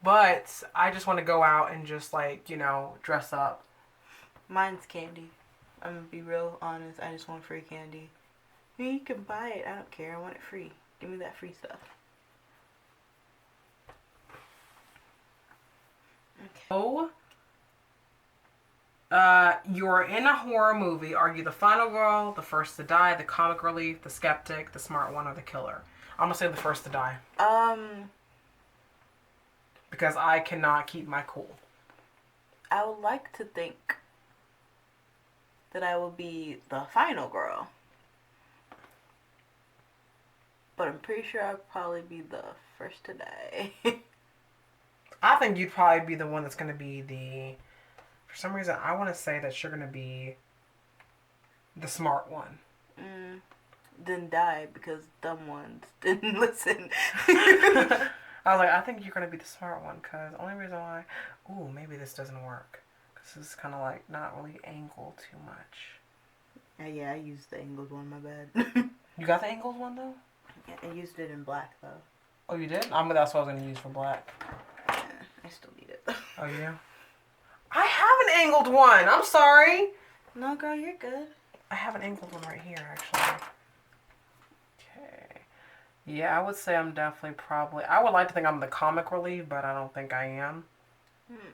but I just want to go out and just like, you know, dress up. Mine's candy. I'm gonna be real honest. I just want free candy. I mean, you can buy it. I don't care. I want it free. Give me that free stuff. Okay. Oh. You're in a horror movie. Are you the final girl, the first to die, the comic relief, the skeptic, the smart one, or the killer? I'm gonna say the first to die. Because I cannot keep my cool. I would like to think that I will be the final girl. But I'm pretty sure I'll probably be the first to die. I think you'd probably be the one that's gonna be the... For some reason, I want to say that you're going to be the smart one. Didn't die because dumb ones didn't listen. I was like, I think you're going to be the smart one because the only reason why... Ooh, maybe this doesn't work. Because this is kind of like not really angled too much. Yeah, I used the angled one, my bad. You got the angled one though? Yeah, I used it in black though. Oh, you did? That's what I was going to use for black. Yeah, I still need it though. Oh, yeah? I have an angled one. I'm sorry. No, girl, you're good. I have an angled one right here, actually. Okay. Yeah, I would say I'm definitely probably... I would like to think I'm the comic relief, but I don't think I am.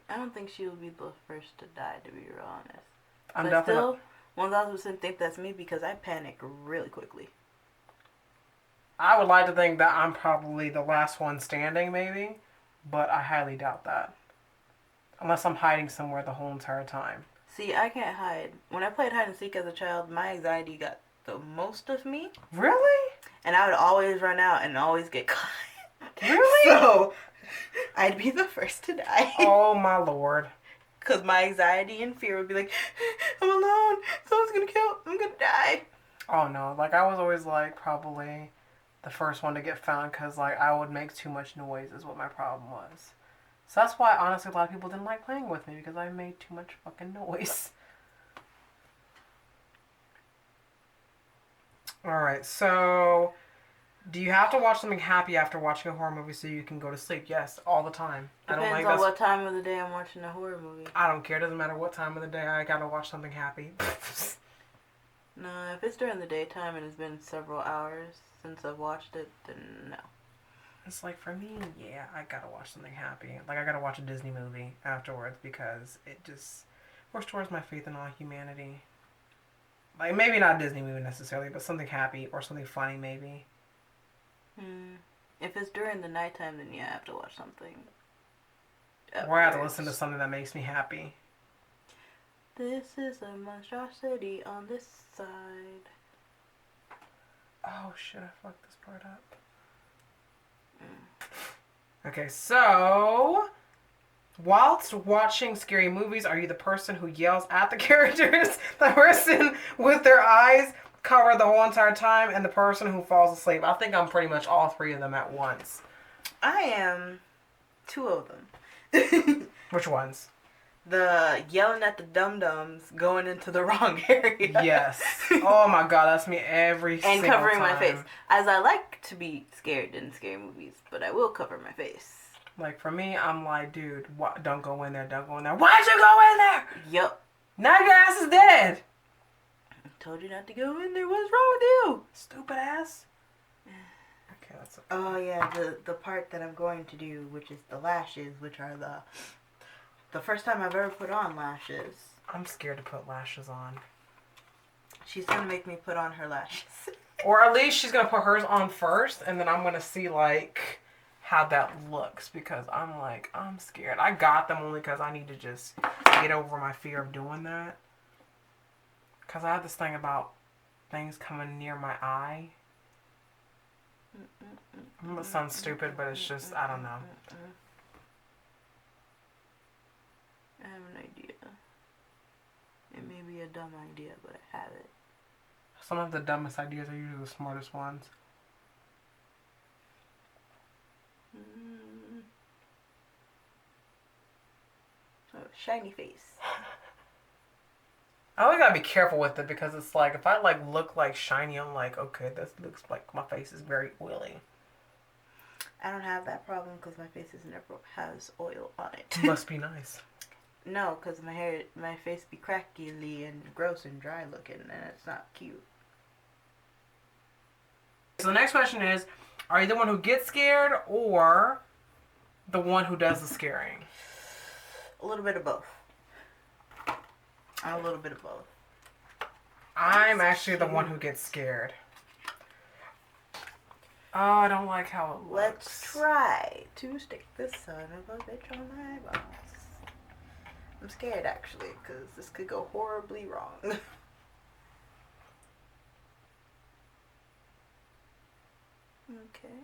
I don't think she would be the first to die, to be real honest. I'm but definitely... still, 1000% think that's me because I panic really quickly. I would like to think that I'm probably the last one standing, maybe. But I highly doubt that. Unless I'm hiding somewhere the whole entire time. See, I can't hide. When I played hide and seek as a child, my anxiety got the most of me. Really? And I would always run out and always get caught. Really? So, I'd be the first to die. Oh, my Lord. Because my anxiety and fear would be like, I'm alone. Someone's going to kill. I'm going to die. Oh, no. Like, I was always, like, probably the first one to get found because, like, I would make too much noise is what my problem was. So that's why, honestly, a lot of people didn't like playing with me because I made too much fucking noise. Alright, so... Do you have to watch something happy after watching a horror movie so you can go to sleep? Yes, all the time. Depends on what time of the day I'm watching a horror movie. I don't care. It doesn't matter what time of the day. I gotta watch something happy. No, if it's during the daytime and it's been several hours since I've watched it, then no. It's like, for me, yeah, I gotta watch something happy. Like, I gotta watch a Disney movie afterwards because it just restores my faith in all humanity. Like, maybe not a Disney movie necessarily, but something happy or something funny, maybe. If it's during the nighttime, then yeah, I have to watch something. Or I have to listen to something that makes me happy. This is a monstrosity on this side. Oh, shit, I fucked this part up. Okay, so... Whilst watching scary movies, are you the person who yells at the characters, the person with their eyes covered the whole entire time, and the person who falls asleep? I think I'm pretty much all three of them at once. I am two of them. Which ones? The yelling at the dum-dums going into the wrong area. Yes. Oh my god, that's me every single time. And covering my face. As I like to be scared in scary movies, but I will cover my face. Like, for me, I'm like, dude, don't go in there, don't go in there. Why'd you go in there? Yup. Now your ass is dead. Told you not to go in there. What's wrong with you? Stupid ass. Okay, that's okay. Oh yeah, the part that I'm going to do, which is the lashes, which are the first time I've ever put on lashes. I'm scared to put lashes on. She's gonna make me put on her lashes. Or at least she's gonna put hers on first, and then I'm gonna see like how that looks, because I'm scared. I got them only because I need to just get over my fear of doing that. Because I have this thing about things coming near my eye. It sounds stupid, but it's just, I don't know. I have an idea. It may be a dumb idea, but I have it. Some of the dumbest ideas are usually the smartest ones. Oh, shiny face. I always gotta be careful with it, because it's like, if I like look like shiny, I'm like, okay, this looks like my face is very oily. I don't have that problem because my face never has oil on it. Must be nice. No, because my face be crackly and gross and dry looking, and it's not cute. So the next question is, are you the one who gets scared or the one who does the scaring? A little bit of both. I'm a little bit of both. I'm actually the one who gets scared. Oh, I don't like how it looks. Let's try to stick this son of a bitch on my boss. I'm scared actually, because this could go horribly wrong. Okay.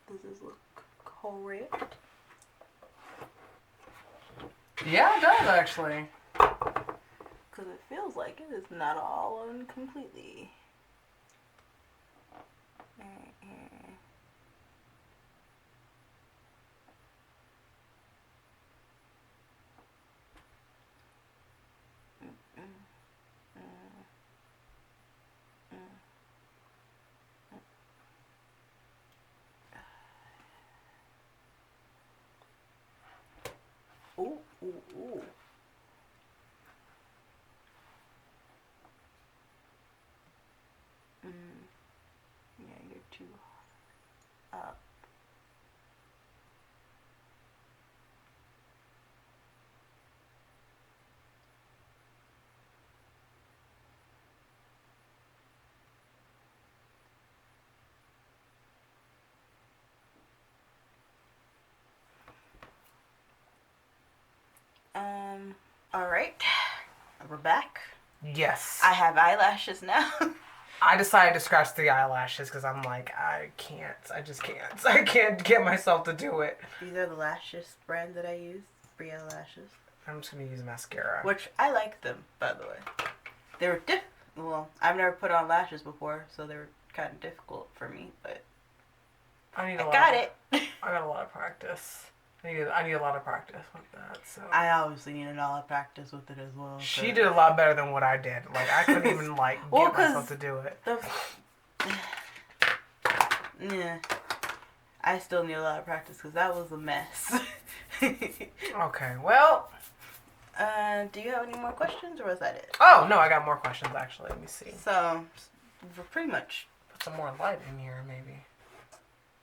Does this look correct? Yeah, it does actually. Because it feels like it is not all on completely. Ooh, ooh, ooh. Yeah, you're too up. Alright. We're back. Yes. I have eyelashes now. I decided to scratch the eyelashes because I'm like, I can't. I just can't. I can't get myself to do it. These are the lashes brand that I use. Bria lashes. I'm just going to use mascara. Which, I like them, by the way. They were well, I've never put on lashes before, so they were kind of difficult for me, but I got it. I got a lot of practice. I need a lot of practice with that. So I obviously need a lot of practice with it as well. She did a lot better than what I did. Like, I couldn't even get myself to do it. Yeah. I still need a lot of practice because that was a mess. Okay, well. Do you have any more questions or was that it? Oh, no, I got more questions actually. Let me see. So, we're pretty much. Put some more light in here, maybe.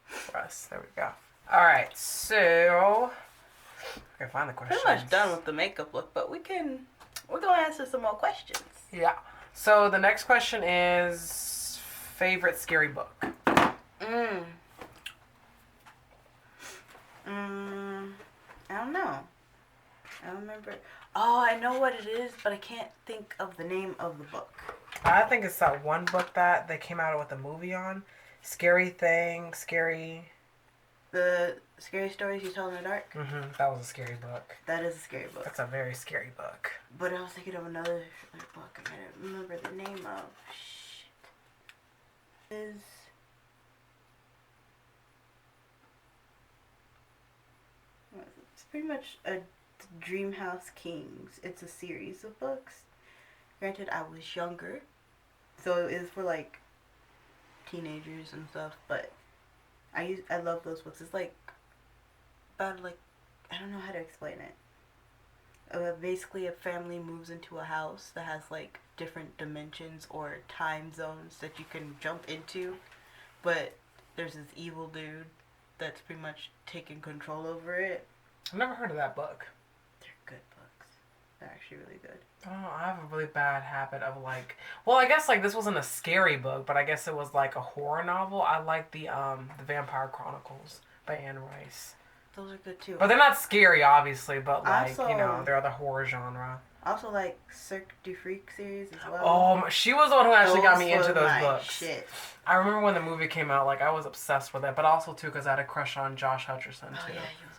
For us. There we go. Alright, so. I can find the questions. Pretty much done with the makeup look, but we're going to answer some more questions. Yeah. So, the next question is favorite scary book. I don't know. I don't remember. Oh, I know what it is, but I can't think of the name of the book. I think it's that one book that they came out with a movie on. Scary Thing, Scary... The Scary Stories You Tell in the Dark? Mm-hmm. That was a scary book. That is a scary book. That's a very scary book. But I was thinking of another book I can't remember the name of. Shit. It's pretty much a Dream House Kings. It's a series of books. Granted, I was younger, so it was for like teenagers and stuff. But I love those books. It's like about like I don't know how to explain it. Basically, a family moves into a house that has like different dimensions or time zones that you can jump into, but there's this evil dude that's pretty much taking control over it. I've never heard of that book. They're good books. They're actually really good. Oh, I have a really bad habit of like, well, I guess like this wasn't a scary book, but I guess it was like a horror novel. I like the Vampire Chronicles by Anne Rice. Those are good too. But they're not scary, obviously, but like, Also, they're the horror genre. Also like Cirque du Freak series as well. Oh, she was the one who actually got me into those books. Shit. I remember when the movie came out, like I was obsessed with it, but also too because I had a crush on Josh Hutcherson too. Oh yeah, he was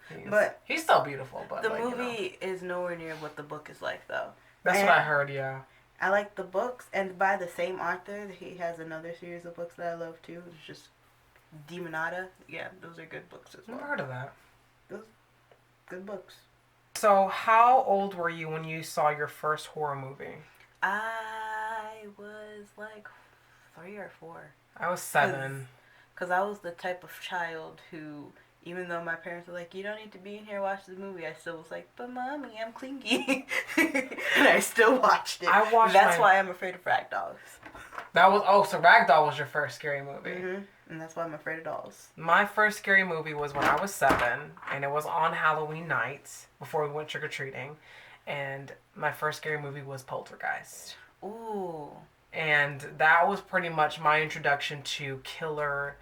beautiful. But he's still beautiful, but the movie is nowhere near what the book is like, though. That's what I heard. Yeah. I like the books, and by the same author, he has another series of books that I love too. It's just Demonata. Yeah, those are good books as well. Never heard of that. Those good books. So, how old were you when you saw your first horror movie? I was like 3 or 4. I was 7. Because I was the type of child who, even though my parents were like, you don't need to be in here, watch the movie, I still was like, but mommy, I'm clingy. And I still watched it. That's why I'm afraid of ragdolls. So Ragdoll was your first scary movie. Mm-hmm. And that's why I'm afraid of dolls. My first scary movie was when I was 7, and it was on Halloween night before we went trick-or-treating. And my first scary movie was Poltergeist. Ooh. And that was pretty much my introduction to killer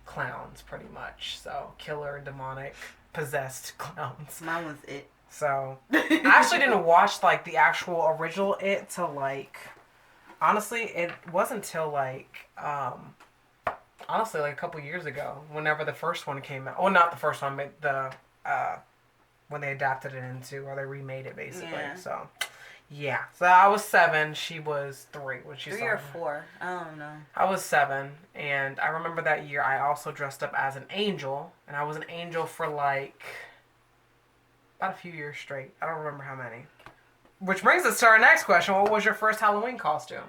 clowns, pretty much. So, killer, demonic, possessed clowns. Mine was It. So, I actually didn't watch, like, the actual original It till, like, honestly, it wasn't till, like, honestly, like, a couple years ago, whenever the first one came out. Well, not the first one, but when they adapted it into, or they remade it, basically. Yeah. So, yeah. So, I was 7. She was 3 when she saw it. 3 or 4. I don't know. I was 7, and I remember that year I also dressed up as an angel, and I was an angel for, like, about a few years straight. I don't remember how many. Which brings us to our next question. What was your first Halloween costume?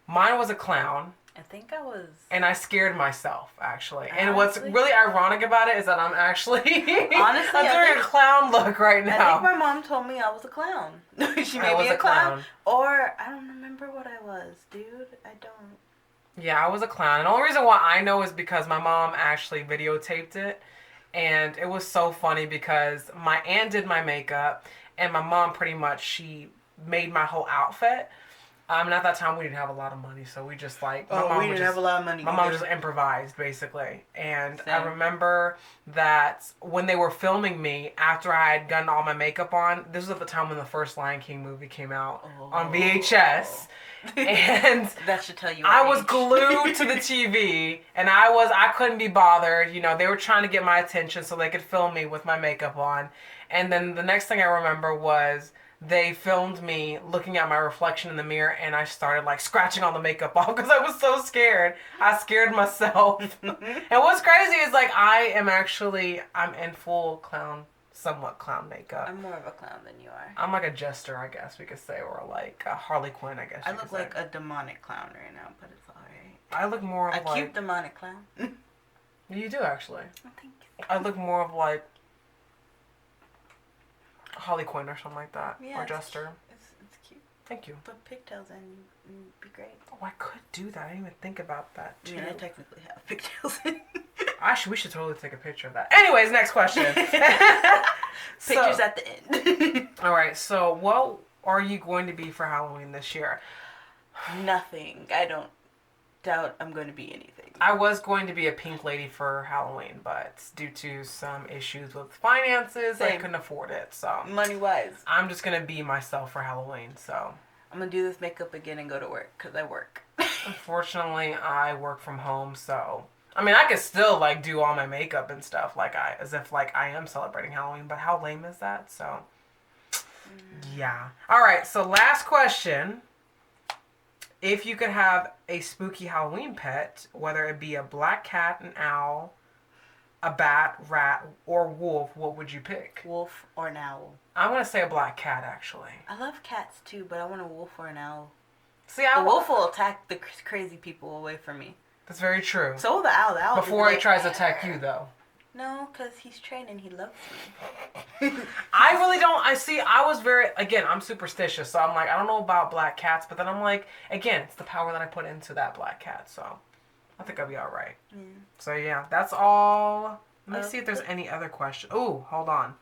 Mine was a clown. I think I was... And I scared myself, actually. And what's really ironic about it is that I'm actually... Honestly, I'm doing a clown look right now. I think my mom told me I was a clown. She made me a clown. Or, I don't remember what I was, dude. I don't. Yeah, I was a clown. And the only reason why I know is because my mom actually videotaped it. And it was so funny because my aunt did my makeup. And my mom pretty much, she made my whole outfit. And at that time, we didn't have a lot of money, so we just like... we didn't have a lot of money. My mom just improvised, basically. And Same. I remember that when they were filming me, after I had gotten all my makeup on, this was at the time when the first Lion King movie came out on VHS. And that should tell you I was glued to the TV, and I couldn't be bothered. You know, they were trying to get my attention so they could film me with my makeup on. And then the next thing I remember was... they filmed me looking at my reflection in the mirror, and I started, like, scratching all the makeup off because I was so scared. I scared myself. And what's crazy is, like, I'm in full somewhat clown makeup. I'm more of a clown than you are. I'm like a jester, I guess we could say, or like a Harley Quinn, I guess. I look like a demonic clown right now, but it's alright. I look more of a cute demonic clown. You do, actually. Oh, thank you. I look more of, like, Harley Quinn or something like that. Yeah, or Jester. It's cute. Thank you. Put pigtails in, you'd be great. Oh, I could do that. I didn't even think about that, too. Yeah, I technically have pigtails in. We should totally take a picture of that. Anyways, next question. Pictures at the end. Alright, so what are you going to be for Halloween this year? Nothing. I don't doubt I'm going to be anything. I was going to be a pink lady for Halloween, but due to some issues with finances, I couldn't afford it. So money-wise. I'm just going to be myself for Halloween, so. I'm going to do this makeup again and go to work, because I work. Unfortunately, I work from home, so. I mean, I could still, like, do all my makeup and stuff, as if I am celebrating Halloween, but how lame is that? So, yeah. Alright, so last question. If you could have a spooky Halloween pet, whether it be a black cat, an owl, a bat, rat, or wolf, what would you pick? Wolf or an owl. I'm going to say a black cat, actually. I love cats, too, but I want a wolf or an owl. See, the wolf will attack the crazy people away from me. That's very true. So will the owl. The owl Before he tries to attack you, though. No, because he's training. He loves me. I really don't. I was very, again, I'm superstitious. So I'm like, I don't know about black cats. But then I'm like, again, it's the power that I put into that black cat. So I think I'll be all right. So yeah, that's all. Let me see if there's any other questions. Oh, hold on.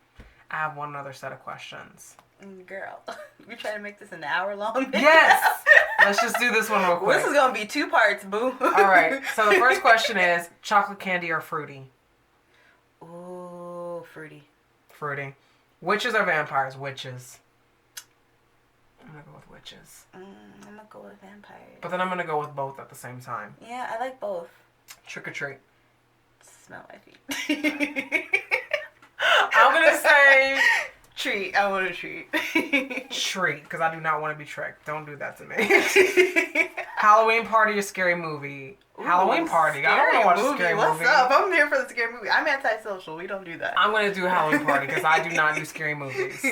I have one other set of questions. Girl, you're trying to make this an hour long? Yes! Let's just do this one real quick. This is going to be 2 parts, boo. All right. So the first question is chocolate candy or fruity? Ooh, fruity. Fruity. Witches or vampires? Witches. I'm going to go with witches. I'm going to go with vampires. But then I'm going to go with both at the same time. Yeah, I like both. Trick or treat. Smell my feet. I'm going to say... Treat. I want a treat. Treat, because I do not want to be tricked. Don't do that to me. Halloween party or scary movie? Ooh, Halloween party. I don't want to watch a scary movie. What's up? I'm here for the scary movie. I'm antisocial. We don't do that. I'm going to do a Halloween party because I do not do scary movies.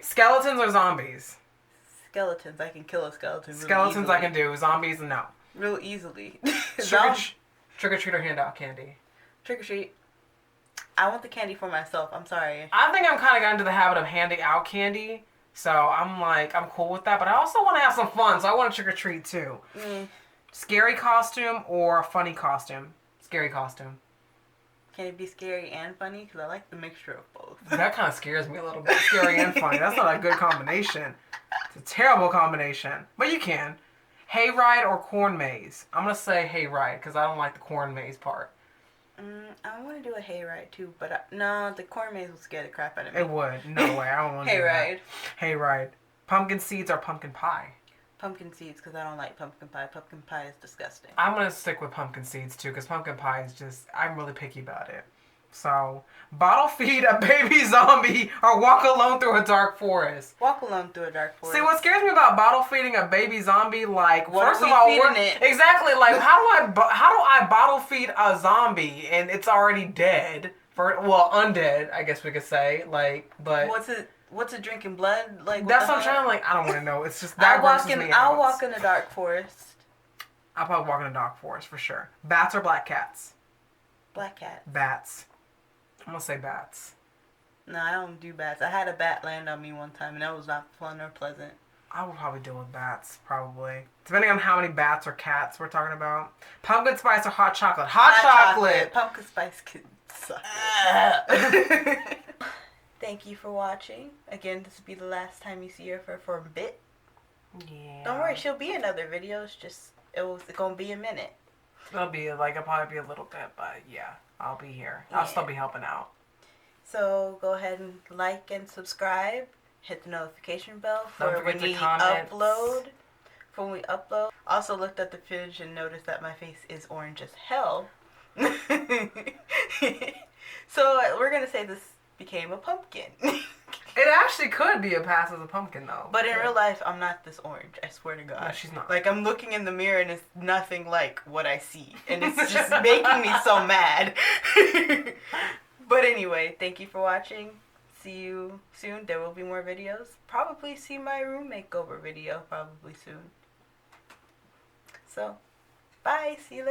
Skeletons or zombies? Skeletons. I can kill a skeleton really Skeletons easily. I can do. Zombies, no. Real easily. Trick or treat or hand out candy? Trick or treat. I want the candy for myself. I'm sorry. I think I'm kind of got into the habit of handing out candy. So I'm like, I'm cool with that. But I also want to have some fun. So I want a trick or treat too. Scary costume or funny costume? Scary costume. Can it be scary and funny? Because I like the mixture of both. That kind of scares me a little bit. Scary and funny. That's not a good combination. It's a terrible combination. But you can. Hayride or corn maze? I'm going to say hayride because I don't like the corn maze part. I want to do a hayride too, but no, the corn maze will scare the crap out of me. It would. No way. I don't want to do that. Hayride. Hayride. Pumpkin seeds or pumpkin pie? Pumpkin seeds, because I don't like pumpkin pie. Pumpkin pie is disgusting. I'm going to stick with pumpkin seeds too, because pumpkin pie is just, I'm really picky about it. So, bottle feed a baby zombie or walk alone through a dark forest? Walk alone through a dark forest. See, what scares me about bottle feeding a baby zombie, like, what first of all, it? Exactly, like, how do I bottle feed a zombie and it's already dead? Undead, I guess we could say, like, but... What's it drinking blood? Like, that's what I'm trying to, like, I don't want to know. It's just, that grosses me out. I'll walk in a dark forest. I'll probably walk in a dark forest, for sure. Bats or black cats? Black cats. Bats. I'm going to say bats. No, I don't do bats. I had a bat land on me one time, and that was not fun or pleasant. I would probably deal with bats, probably. Depending on how many bats or cats we're talking about. Pumpkin spice or hot chocolate? Hot chocolate! Pumpkin spice could suck. Thank you for watching. Again, this will be the last time you see her for a bit. Yeah. Don't worry, she'll be in other videos. Just, it's going to be a minute. It'll probably be a little bit, but yeah, I'll be here. I'll still be helping out. So go ahead and like and subscribe. Hit the notification bell for when we upload. For when we upload. Also looked at the footage and noticed that my face is orange as hell. So we're going to say this became a pumpkin. It actually could be a pass as a pumpkin, though. But in real life, I'm not this orange. I swear to God. No, she's not. Like, I'm looking in the mirror and it's nothing like what I see. And it's just making me so mad. But anyway, thank you for watching. See you soon. There will be more videos. Probably see my room makeover video probably soon. So, bye. See you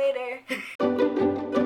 later.